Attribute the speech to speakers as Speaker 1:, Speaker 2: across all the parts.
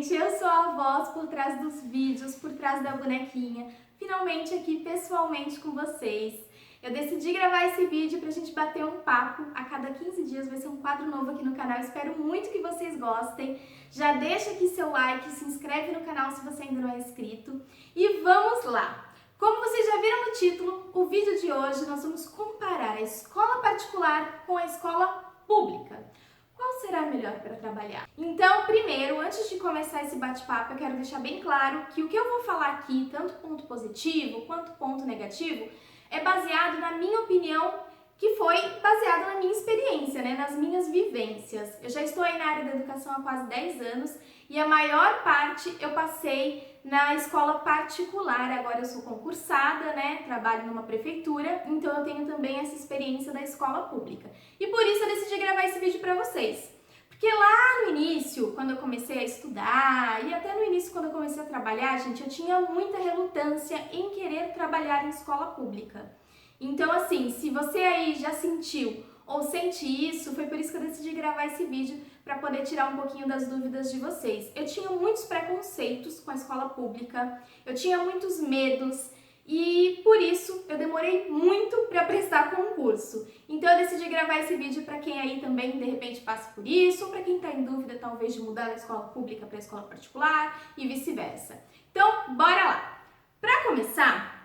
Speaker 1: gente, eu sou a voz por trás dos vídeos, por trás da bonequinha, finalmente aqui pessoalmente com vocês. Eu decidi gravar esse vídeo pra gente bater um papo a cada 15 dias, vai ser um quadro novo aqui no canal, espero muito que vocês gostem. Já deixa aqui seu like, se inscreve no canal se você ainda não é inscrito e vamos lá! Como vocês já viram no título, o vídeo de hoje nós vamos comparar a escola particular com a escola pública. Qual será melhor para trabalhar? Então, primeiro, antes de começar esse bate-papo, eu quero deixar bem claro que o que eu vou falar aqui, tanto ponto positivo quanto ponto negativo, é baseado na minha opinião, que foi baseado na minha experiência, né, nas minhas vivências. Eu já estou aí na área da educação há quase 10 anos e a maior parte eu passei na escola particular. Agora eu sou concursada, né, trabalho numa prefeitura, então eu tenho também essa experiência da escola pública. E por isso eu decidi gravar esse vídeo para vocês. Porque lá no início, quando eu comecei a estudar e até no início quando eu comecei a trabalhar, gente, eu tinha muita relutância em querer trabalhar em escola pública. Então, assim, se você aí já sentiu ou sente isso, foi por isso que eu decidi gravar esse vídeo para poder tirar um pouquinho das dúvidas de vocês. Eu tinha muitos preconceitos com a escola pública, eu tinha muitos medos e por isso eu demorei muito para prestar concurso. Então eu decidi gravar esse vídeo para quem aí também de repente passa por isso, ou para quem está em dúvida talvez de mudar da escola pública para a escola particular e vice-versa. Então, bora lá! Para começar,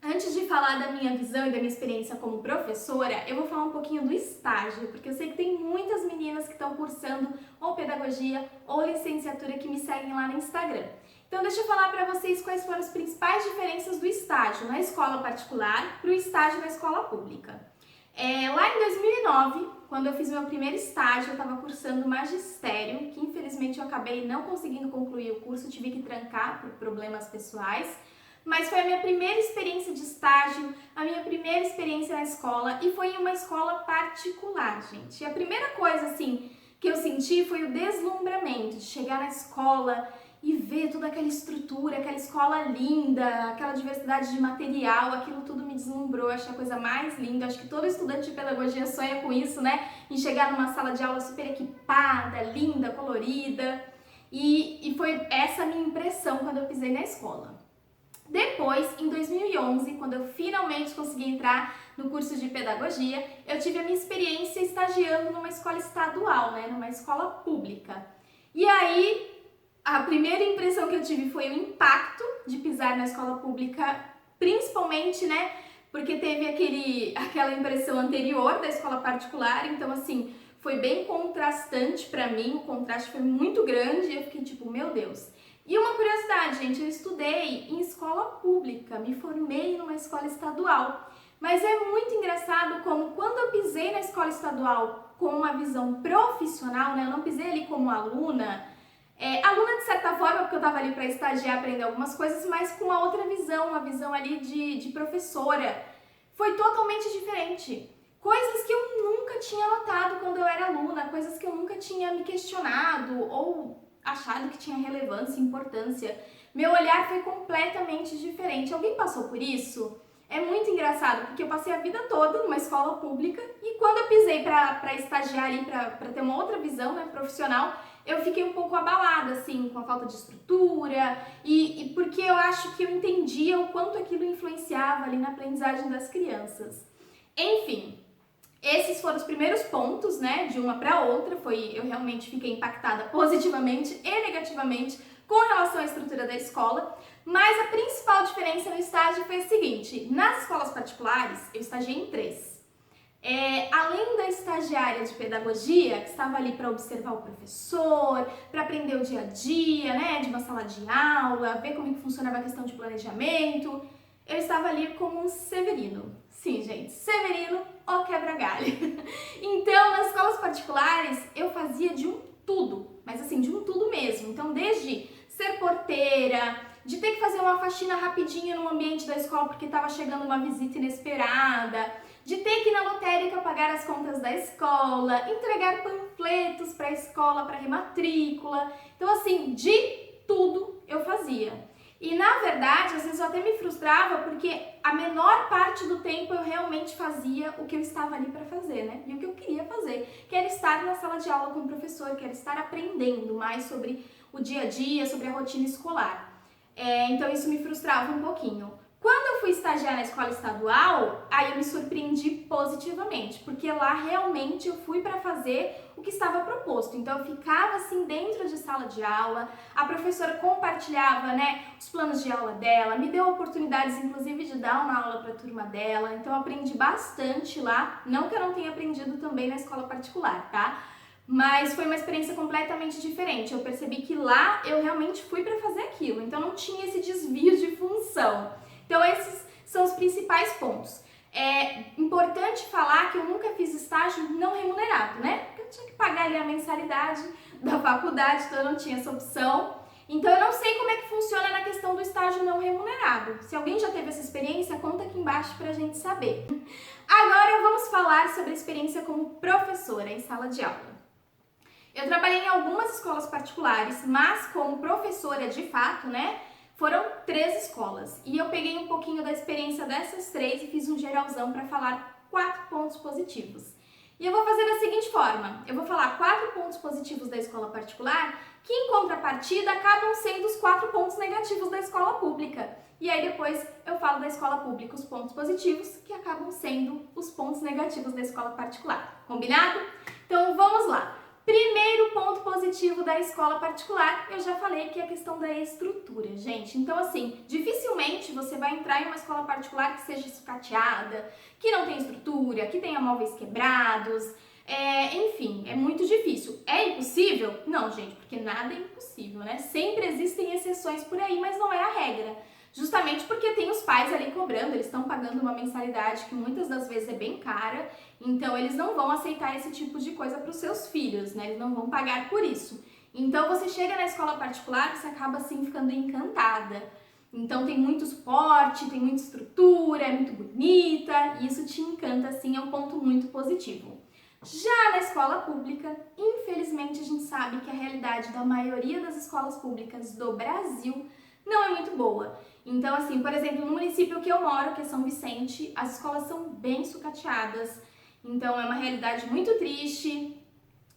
Speaker 1: antes de falar da minha visão e da minha experiência como professora, eu vou falar um pouquinho do estágio, porque eu sei que tem muitas meninas que estão cursando ou pedagogia ou licenciatura que me seguem lá no Instagram. Então deixa eu falar para vocês quais foram as principais diferenças do estágio na escola particular para o estágio na escola pública. Lá em 2009, quando eu fiz meu primeiro estágio, eu estava cursando magistério, que infelizmente eu acabei não conseguindo concluir o curso, tive que trancar por problemas pessoais. Mas foi a minha primeira experiência de estágio, a minha primeira experiência na escola e foi em uma escola particular, gente. E a primeira coisa, assim, que eu senti foi o deslumbramento de chegar na escola e ver toda aquela estrutura, aquela escola linda, aquela diversidade de material, aquilo tudo me deslumbrou, eu achei a coisa mais linda. Acho que todo estudante de pedagogia sonha com isso, né? Em chegar numa sala de aula super equipada, linda, colorida. E foi essa a minha impressão quando eu pisei na escola. Depois, em 2011, quando eu finalmente consegui entrar no curso de pedagogia, eu tive a minha experiência estagiando numa escola estadual, né, numa escola pública. E aí, a primeira impressão que eu tive foi o impacto de pisar na escola pública, principalmente, né, porque teve aquela impressão anterior da escola particular, então assim, foi bem contrastante pra mim, o contraste foi muito grande e eu fiquei tipo, meu Deus. E uma curiosidade, gente, eu estudei em escola pública, me formei numa escola estadual, mas é muito engraçado como quando eu pisei na escola estadual com uma visão profissional, né, eu não pisei ali como aluna, aluna de certa forma, porque eu estava ali para estagiar, aprender algumas coisas, mas com uma outra visão, uma visão ali de professora, foi totalmente diferente. Coisas que eu nunca tinha notado quando eu era aluna, coisas que eu nunca tinha me questionado ou achado que tinha relevância e importância. Meu olhar foi completamente diferente. Alguém passou por isso? É muito engraçado, porque eu passei a vida toda numa escola pública e quando eu pisei para estagiar ali, para ter uma outra visão, né, profissional, eu fiquei um pouco abalada, assim, com a falta de estrutura e porque eu acho que eu entendia o quanto aquilo influenciava ali na aprendizagem das crianças. Enfim, esses foram os primeiros pontos, né, de uma para outra, eu realmente fiquei impactada positivamente e negativamente com relação à estrutura da escola, mas a principal diferença no estágio foi a seguinte: nas escolas particulares, eu estagiei em 3. Além da estagiária de pedagogia, que estava ali para observar o professor, para aprender o dia a dia, né, de uma sala de aula, ver como que funcionava a questão de planejamento, eu estava ali como um severino. Sim, gente, severino ou quebra-galho. Então, nas escolas particulares, eu fazia de um tudo, mas assim, de um tudo mesmo. Então, desde ser porteira, de ter que fazer uma faxina rapidinha no ambiente da escola porque estava chegando uma visita inesperada, de ter que ir na lotérica pagar as contas da escola, entregar panfletos para a escola, para rematrícula. Então, assim, de tudo eu fazia. E na verdade, às vezes eu até me frustrava porque a menor parte do tempo eu realmente fazia o que eu estava ali para fazer, né? E o que eu queria fazer, que era estar na sala de aula com o professor, que era estar aprendendo mais sobre o dia a dia, sobre a rotina escolar. Então isso me frustrava um pouquinho. Quando eu fui estagiar na escola estadual, aí eu me surpreendi positivamente, porque lá realmente eu fui para fazer o que estava proposto. Então eu ficava assim dentro de sala de aula, a professora compartilhava, né, os planos de aula dela, me deu oportunidades inclusive de dar uma aula para a turma dela, então eu aprendi bastante lá, não que eu não tenha aprendido também na escola particular, tá? Mas foi uma experiência completamente diferente. Eu percebi que lá eu realmente fui para fazer aquilo, então não tinha esse desvio de função. Então esses são os principais pontos. É importante falar que eu nunca fiz estágio não remunerado, né? Porque eu tinha que pagar ali a mensalidade da faculdade, então eu não tinha essa opção. Então eu não sei como é que funciona na questão do estágio não remunerado. Se alguém já teve essa experiência, conta aqui embaixo pra gente saber. Agora vamos falar sobre a experiência como professora em sala de aula. Eu trabalhei em algumas escolas particulares, mas como professora de fato, né? Foram 3 escolas e eu peguei um pouquinho da experiência dessas 3 e fiz um geralzão para falar 4 pontos positivos. E eu vou fazer da seguinte forma, eu vou falar 4 pontos positivos da escola particular que em contrapartida acabam sendo os 4 pontos negativos da escola pública. E aí depois eu falo da escola pública os pontos positivos que acabam sendo os pontos negativos da escola particular. Combinado? Então vamos lá. Primeiro ponto positivo da escola particular, eu já falei que é a questão da estrutura, gente. Então, assim, dificilmente você vai entrar em uma escola particular que seja sucateada, que não tem estrutura, que tenha móveis quebrados, enfim, é muito difícil. É impossível? Não, gente, porque nada é impossível, né? Sempre existem exceções por aí, mas não é a regra. Justamente porque tem os pais ali cobrando, eles estão pagando uma mensalidade que muitas das vezes é bem cara, então eles não vão aceitar esse tipo de coisa para os seus filhos, né? Eles não vão pagar por isso. Então você chega na escola particular, você acaba assim ficando encantada. Então tem muito suporte, tem muita estrutura, é muito bonita, e isso te encanta assim, é um ponto muito positivo. Já na escola pública, infelizmente a gente sabe que a realidade da maioria das escolas públicas do Brasil não é muito boa. Então, assim, por exemplo, no município que eu moro, que é São Vicente, as escolas são bem sucateadas. Então, é uma realidade muito triste.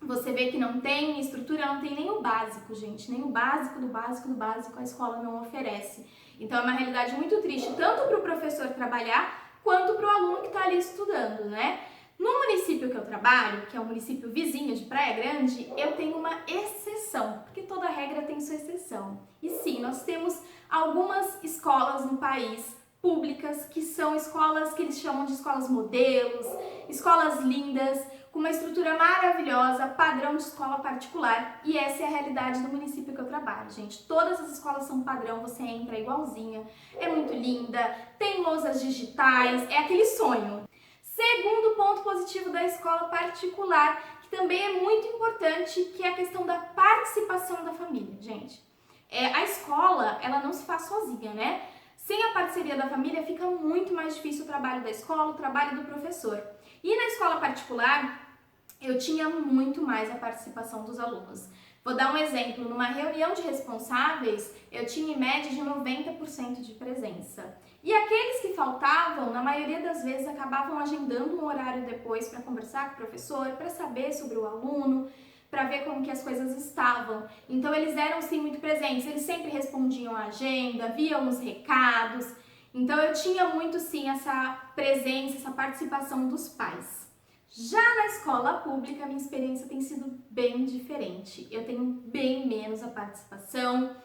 Speaker 1: Você vê que não tem estrutura, não tem nem o básico, gente. Nem o básico do básico do básico a escola não oferece. Então, é uma realidade muito triste, tanto para o professor trabalhar, quanto para o aluno que está ali estudando, né? No município que eu trabalho, que é um município vizinho de Praia Grande, eu tenho uma exceção, porque toda regra tem sua exceção. E sim, nós temos algumas escolas no país, públicas, que são escolas que eles chamam de escolas modelos, escolas lindas, com uma estrutura maravilhosa, padrão de escola particular. E essa é a realidade do município que eu trabalho, gente. Todas as escolas são padrão, você entra igualzinha, é muito linda, tem lousas digitais, é aquele sonho. Segundo ponto positivo da escola particular, que também é muito importante, que é a questão da participação da família, gente. A escola, ela não se faz sozinha, né? Sem a parceria da família, fica muito mais difícil o trabalho da escola, o trabalho do professor. E na escola particular, eu tinha muito mais a participação dos alunos. Vou dar um exemplo, numa reunião de responsáveis, eu tinha em média de 90% de presença. E aqueles que faltavam, na maioria das vezes, acabavam agendando um horário depois para conversar com o professor, para saber sobre o aluno, para ver como que as coisas estavam. Então eles eram sim muito presentes, eles sempre respondiam a agenda, viam os recados. Então eu tinha muito sim essa presença, essa participação dos pais. Já na escola pública, minha experiência tem sido bem diferente. Eu tenho bem menos a participação.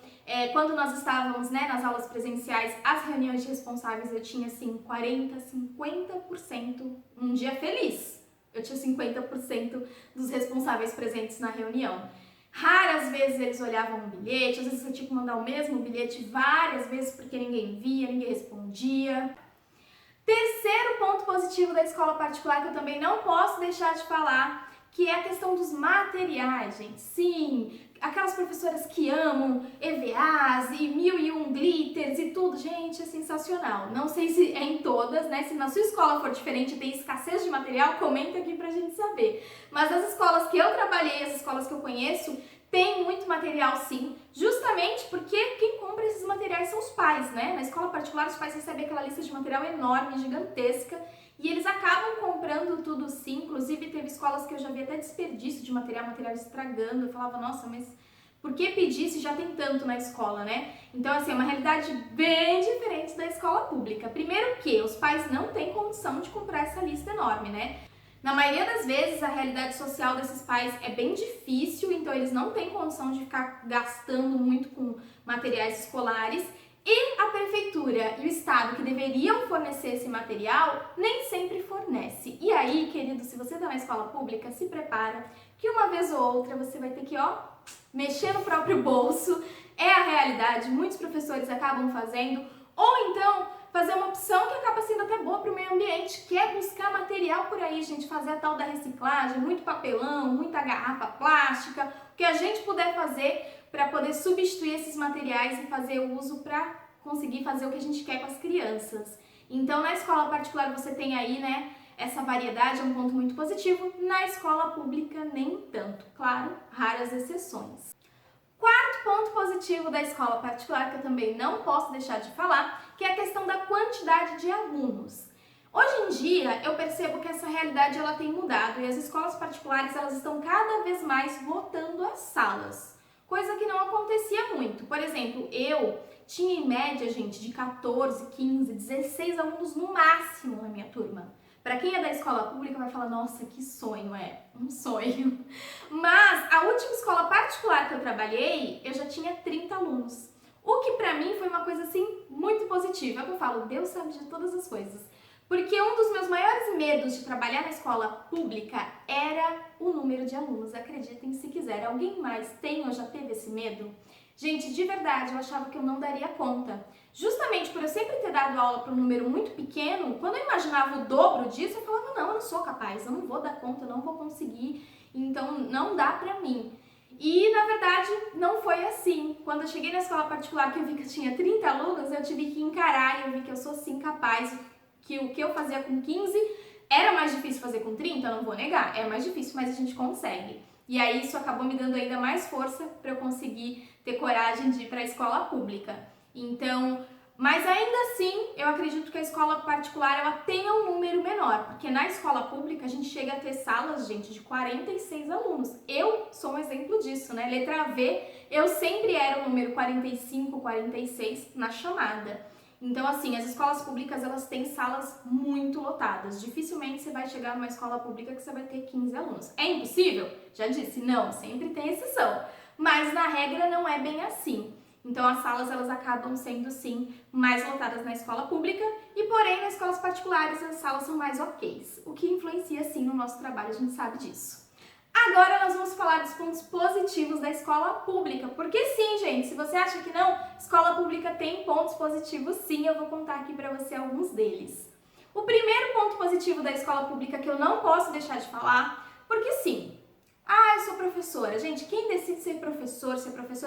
Speaker 1: Quando nós estávamos, né, nas aulas presenciais, as reuniões de responsáveis, eu tinha assim 40%, 50% um dia feliz. Eu tinha 50% dos responsáveis presentes na reunião. Raras vezes eles olhavam um bilhete, às vezes eu tinha que mandar o mesmo bilhete várias vezes porque ninguém via, ninguém respondia. Terceiro ponto positivo da escola particular que eu também não posso deixar de falar, que é a questão dos materiais, gente. Sim, aquelas professoras que amam EVAs e 1001 glitters e tudo, gente, é sensacional. Não sei se é em todas, né? Se na sua escola for diferente e tem escassez de material, comenta aqui pra gente saber. Mas as escolas que eu trabalhei, as escolas que eu conheço, tem muito material sim, justamente porque quem compra esses materiais são os pais, né? Na escola particular os pais recebem aquela lista de material enorme, gigantesca, e eles acabam comprando tudo sim. Inclusive teve escolas que eu já vi até desperdício de material estragando. Eu falava, nossa, mas Por que pedir se já tem tanto na escola, né? Então, assim, é uma realidade bem diferente da escola pública. Primeiro que os pais não têm condição de comprar essa lista enorme, né? Na maioria das vezes, a realidade social desses pais é bem difícil, então eles não têm condição de ficar gastando muito com materiais escolares. E a prefeitura e o estado que deveriam fornecer esse material nem sempre fornece. E aí, querido, se você está na escola pública, se prepara que uma vez ou outra você vai ter que, mexer no próprio bolso. É a realidade, muitos professores acabam fazendo, ou então fazer uma opção que acaba sendo até boa para o meio ambiente, que é buscar material por aí, gente, fazer a tal da reciclagem, muito papelão, muita garrafa plástica, o que a gente puder fazer para poder substituir esses materiais e fazer o uso para conseguir fazer o que a gente quer com as crianças. Então, na escola particular você tem aí, né, essa variedade, é um ponto muito positivo. Na escola pública, nem tanto. Claro, raras exceções. Quarto ponto positivo da escola particular, que eu também não posso deixar de falar, que é a questão da quantidade de alunos. Hoje em dia, eu percebo que essa realidade ela tem mudado e as escolas particulares elas estão cada vez mais lotando as salas, coisa que não acontecia muito. Por exemplo, eu tinha em média, gente, de 14, 15, 16 alunos no máximo na minha turma. Para quem é da escola pública vai falar, nossa, que sonho, um sonho. Mas a última escola particular que eu trabalhei, eu já tinha 30 alunos. O que pra mim foi uma coisa assim muito positiva. É o que eu falo, Deus sabe de todas as coisas. Porque um dos meus maiores medos de trabalhar na escola pública era o número de alunos. Acreditem se quiser. Alguém mais tem ou já teve esse medo? Gente, de verdade, eu achava que eu não daria conta. Justamente por eu sempre ter dado aula para um número muito pequeno, quando eu imaginava o dobro disso, eu falava, não, eu não sou capaz, eu não vou dar conta, eu não vou conseguir, então não dá pra mim. E, na verdade, não foi assim. Quando eu cheguei na escola particular, que eu vi que eu tinha 30 alunos, eu tive que encarar e eu vi que eu sou sim capaz, que o que eu fazia com 15 era mais difícil fazer com 30, eu não vou negar, é mais difícil, mas a gente consegue. E aí isso acabou me dando ainda mais força para eu conseguir ter coragem de ir para a escola pública. Então, mas ainda assim, eu acredito que a escola particular ela tenha um número menor, porque na escola pública a gente chega a ter salas, gente, de 46 alunos. Eu sou um exemplo disso, né? Letra V, eu sempre era o número 45, 46 na chamada. Então, assim, as escolas públicas, elas têm salas muito lotadas. Dificilmente você vai chegar numa escola pública que você vai ter 15 alunos. É impossível? Já disse, não, sempre tem exceção. Mas, na regra, não é bem assim. Então, as salas, elas acabam sendo, sim, mais lotadas na escola pública e, porém, nas escolas particulares, as salas são mais ok. O que influencia, sim, no nosso trabalho, a gente sabe disso. Agora nós vamos falar dos pontos positivos da escola pública, porque sim, gente, se você acha que não, escola pública tem pontos positivos sim, eu vou contar aqui pra você alguns deles. O primeiro ponto positivo da escola pública que eu não posso deixar de falar, porque sim, eu sou professora. Gente, quem decide ser professora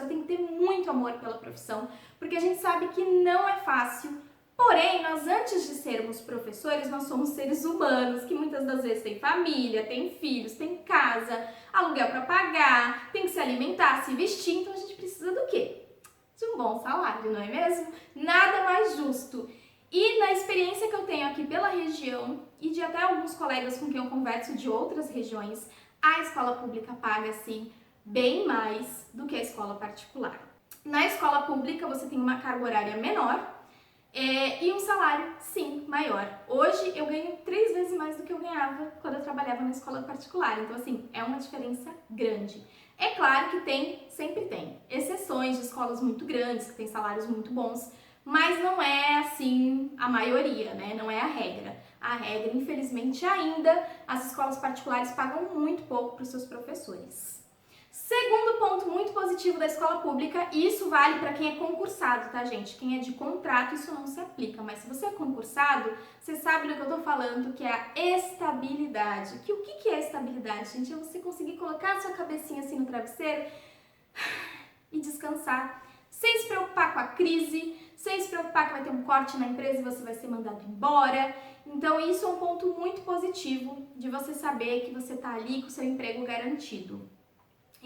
Speaker 1: tem que ter muito amor pela profissão, porque a gente sabe que não é fácil. Porém, nós antes de sermos professores, nós somos seres humanos, que muitas das vezes têm família, têm filhos, têm casa, aluguel para pagar, tem que se alimentar, se vestir, então a gente precisa do quê? De um bom salário, não é mesmo? Nada mais justo. E na experiência que eu tenho aqui pela região e de até alguns colegas com quem eu converso de outras regiões, a escola pública paga, sim, bem mais do que a escola particular. Na escola pública você tem uma carga horária menor, e um salário, sim, maior. Hoje eu ganho 3 vezes mais do que eu ganhava quando eu trabalhava na escola particular. Então, assim, é uma diferença grande. É claro que sempre tem exceções de escolas muito grandes, que têm salários muito bons, mas não é, assim, a maioria, né? Não é a regra. A regra, infelizmente, ainda, as escolas particulares pagam muito pouco para os seus professores. Segundo ponto muito positivo da escola pública, e isso vale para quem é concursado, tá, gente? Quem é de contrato, isso não se aplica, mas se você é concursado, você sabe do que eu tô falando, que é a estabilidade. O que é estabilidade, gente? É você conseguir colocar a sua cabecinha assim no travesseiro e descansar, sem se preocupar com a crise, sem se preocupar que vai ter um corte na empresa e você vai ser mandado embora. Então, isso é um ponto muito positivo de você saber que você tá ali com o seu emprego garantido.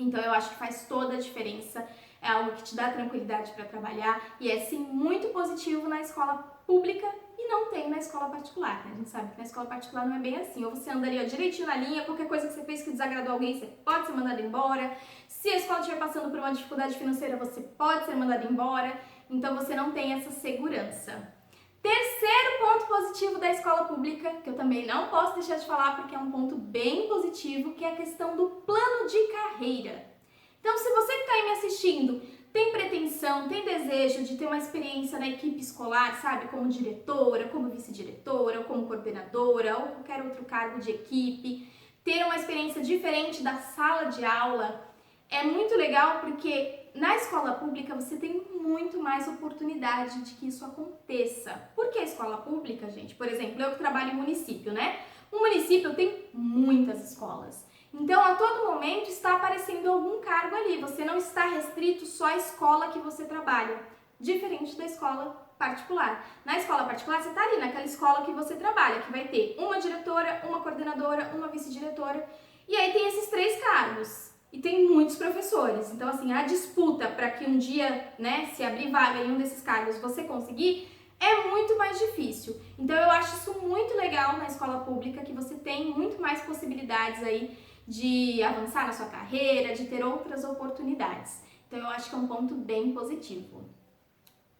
Speaker 1: Então, eu acho que faz toda a diferença, é algo que te dá tranquilidade para trabalhar e é, sim, muito positivo na escola pública e não tem na escola particular, né? A gente sabe que na escola particular não é bem assim, ou você anda ali direitinho na linha, qualquer coisa que você fez que desagradou alguém, você pode ser mandado embora, Se a escola estiver passando por uma dificuldade financeira, você pode ser mandado embora, então você não tem essa segurança. Terceiro ponto positivo da escola pública, que eu também não posso deixar de falar porque é um ponto bem positivo, que é a questão do plano de carreira. Então, se você que está aí me assistindo tem pretensão, tem desejo de ter uma experiência na equipe escolar, sabe, como diretora, como vice-diretora, ou como coordenadora, ou qualquer outro cargo de equipe, ter uma experiência diferente da sala de aula, é muito legal porque na escola pública você tem muito mais oportunidade de que isso aconteça. Por que escola pública, gente? Por exemplo, eu que trabalho em município, né? Um município tem muitas escolas. Então, a todo momento está aparecendo algum cargo ali. Você não está restrito só à escola que você trabalha, diferente da escola particular. Na escola particular, você está ali naquela escola que você trabalha, que vai ter uma diretora, uma coordenadora, uma vice-diretora, e aí tem esses 3 cargos. E tem muitos professores. Então, assim, a disputa para que um dia, né, se abrir vaga em um desses cargos você conseguir, é muito mais difícil. Então, eu acho isso muito legal na escola pública, que você tem muito mais possibilidades aí de avançar na sua carreira, de ter outras oportunidades. Então, eu acho que é um ponto bem positivo.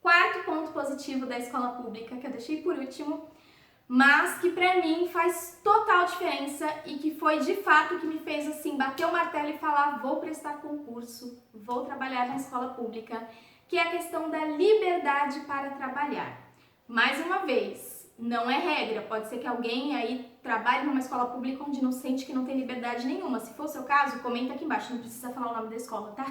Speaker 1: Quarto ponto positivo da escola pública, que eu deixei por último, mas que pra mim faz total diferença e que foi de fato o que me fez assim bater o martelo e falar: vou prestar concurso, vou trabalhar na escola pública, que é a questão da liberdade para trabalhar. Mais uma vez, não é regra, pode ser que alguém aí trabalhe numa escola pública onde não sente que não tem liberdade nenhuma. Se for o seu caso, comenta aqui embaixo, não precisa falar o nome da escola, tá?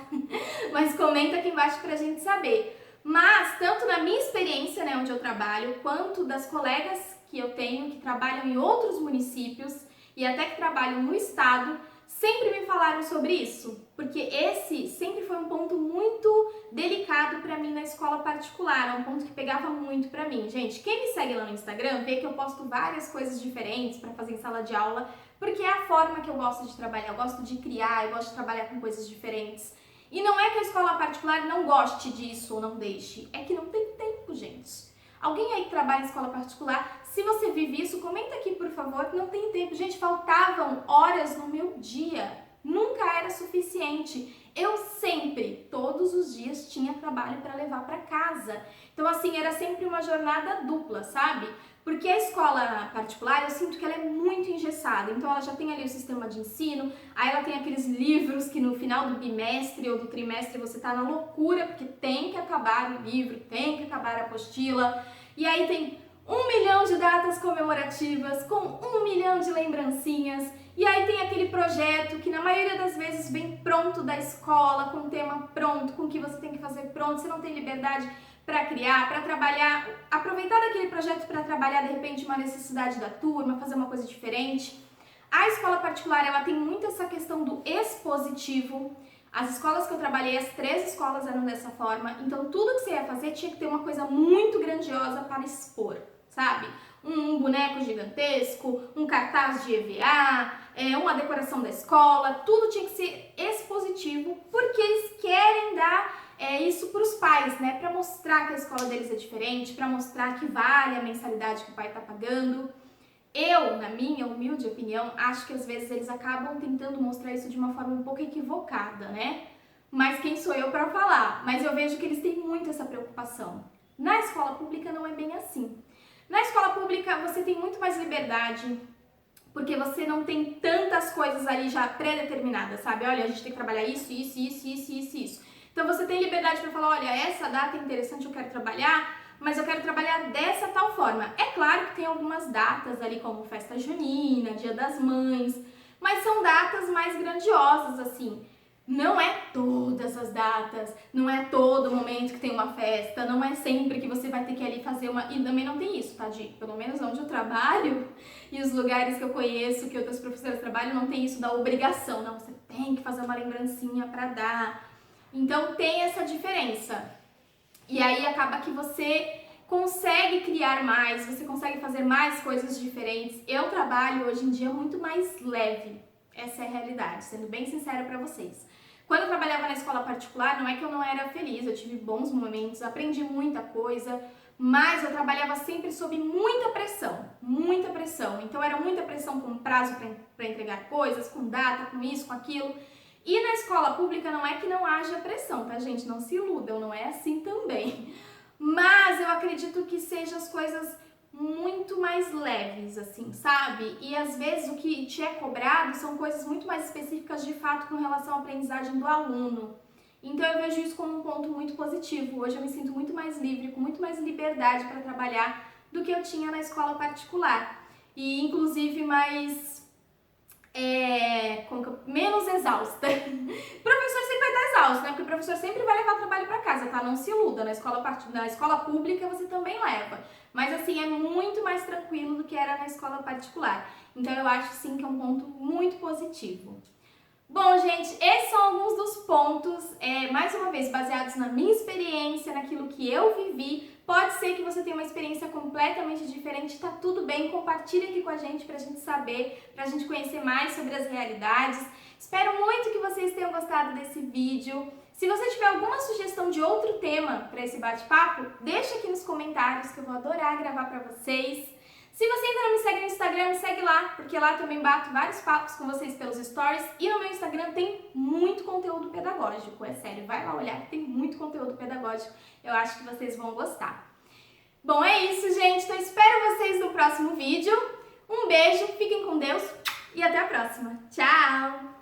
Speaker 1: Mas comenta aqui embaixo pra gente saber. Mas, tanto na minha experiência, né, onde eu trabalho, quanto das colegas que eu tenho que trabalham em outros municípios e até que trabalham no estado, sempre me falaram sobre isso, porque esse sempre foi um ponto muito delicado para mim na escola particular, é um ponto que pegava muito para mim. Gente, quem me segue lá no Instagram vê que eu posto várias coisas diferentes para fazer em sala de aula, porque é a forma que eu gosto de trabalhar, eu gosto de criar, eu gosto de trabalhar com coisas diferentes. E não é que a escola particular não goste disso ou não deixe, é que não tem tempo, gente. Alguém aí que trabalha em escola particular, se você vive isso, comenta aqui, por favor, não tem tempo. Gente, faltavam horas no meu dia, nunca era suficiente. Eu sempre, todos os dias, tinha trabalho para levar para casa. Então, assim, era sempre uma jornada dupla, sabe? Porque a escola particular, eu sinto que ela é muito engessada. Então, ela já tem ali o sistema de ensino, aí ela tem aqueles livros que no final do bimestre ou do trimestre você tá na loucura, porque tem que acabar o livro, tem que acabar a apostila. E aí tem 1 milhão de datas comemorativas, com 1 milhão de lembrancinhas. E aí tem aquele projeto que na maioria das vezes vem pronto da escola, com o tema pronto, com o que você tem que fazer pronto, você não tem liberdade para criar, para trabalhar, aproveitar daquele projeto para trabalhar de repente uma necessidade da turma, fazer uma coisa diferente. A escola particular, ela tem muito essa questão do expositivo. As escolas que eu trabalhei, as 3 escolas eram dessa forma, então tudo que você ia fazer tinha que ter uma coisa muito grandiosa para expor, sabe? Um boneco gigantesco, um cartaz de EVA, uma decoração da escola, tudo tinha que ser expositivo, porque eles querem dar isso para os pais, né? Para mostrar que a escola deles é diferente, para mostrar que vale a mensalidade que o pai está pagando. Eu, na minha humilde opinião, acho que às vezes eles acabam tentando mostrar isso de uma forma um pouco equivocada, né? Mas quem sou eu para falar? Mas eu vejo que eles têm muito essa preocupação. Na escola pública não é bem assim. Na escola pública você tem muito mais liberdade, porque você não tem tantas coisas ali já pré-determinadas, sabe? Olha, a gente tem que trabalhar isso, isso, isso, isso, isso, isso. Então você tem liberdade para falar, olha, essa data é interessante, eu quero trabalhar, mas eu quero trabalhar dessa tal forma. É claro que tem algumas datas ali, como festa junina, Dia das Mães, mas são datas mais grandiosas, assim. Não é todas as datas, não é todo momento que tem uma festa, não é sempre que você vai ter que ali fazer uma... E também não tem isso, tá, Di? Pelo menos onde eu trabalho e os lugares que eu conheço, que outras professoras trabalham, não tem isso da obrigação. Não, você tem que fazer uma lembrancinha pra dar. Então tem essa diferença. E aí acaba que você consegue criar mais, você consegue fazer mais coisas diferentes. Eu trabalho hoje em dia muito mais leve. Essa é a realidade, sendo bem sincera pra vocês. Quando eu trabalhava na escola particular, não é que eu não era feliz, eu tive bons momentos, aprendi muita coisa, mas eu trabalhava sempre sob muita pressão, muita pressão. Então era muita pressão com prazo para entregar coisas, com data, com isso, com aquilo. E na escola pública não é que não haja pressão, tá, gente? Não se iludam, não é assim também. Mas eu acredito que sejam as coisas muito mais leves, assim, sabe? E às vezes o que te é cobrado são coisas muito mais específicas de fato com relação à aprendizagem do aluno. Então eu vejo isso como um ponto muito positivo. Hoje eu me sinto muito mais livre, com muito mais liberdade para trabalhar do que eu tinha na escola particular. E inclusive menos exausta. O professor sempre vai estar exausto, né? Porque o professor sempre vai levar trabalho para casa, tá? Não se iluda. Na escola pública você também leva. Mas assim, é muito mais tranquilo do que era na escola particular. Então eu acho sim que é um ponto muito positivo. Bom, gente, esses são alguns dos pontos, mais uma vez, baseados na minha experiência, naquilo que eu vivi. Pode ser que você tenha uma experiência completamente diferente, tá tudo bem, compartilha aqui com a gente pra gente saber, pra gente conhecer mais sobre as realidades. Espero muito que vocês tenham gostado desse vídeo. Se você tiver alguma sugestão de outro tema para esse bate-papo, deixa aqui nos comentários que eu vou adorar gravar para vocês. Se você ainda não me segue no Instagram, me segue lá, porque lá também bato vários papos com vocês pelos stories. E no meu Instagram tem muito conteúdo pedagógico, é sério, vai lá olhar que tem muito conteúdo pedagógico. Eu acho que vocês vão gostar. Bom, é isso, gente. Então espero vocês no próximo vídeo. Um beijo, fiquem com Deus e até a próxima. Tchau!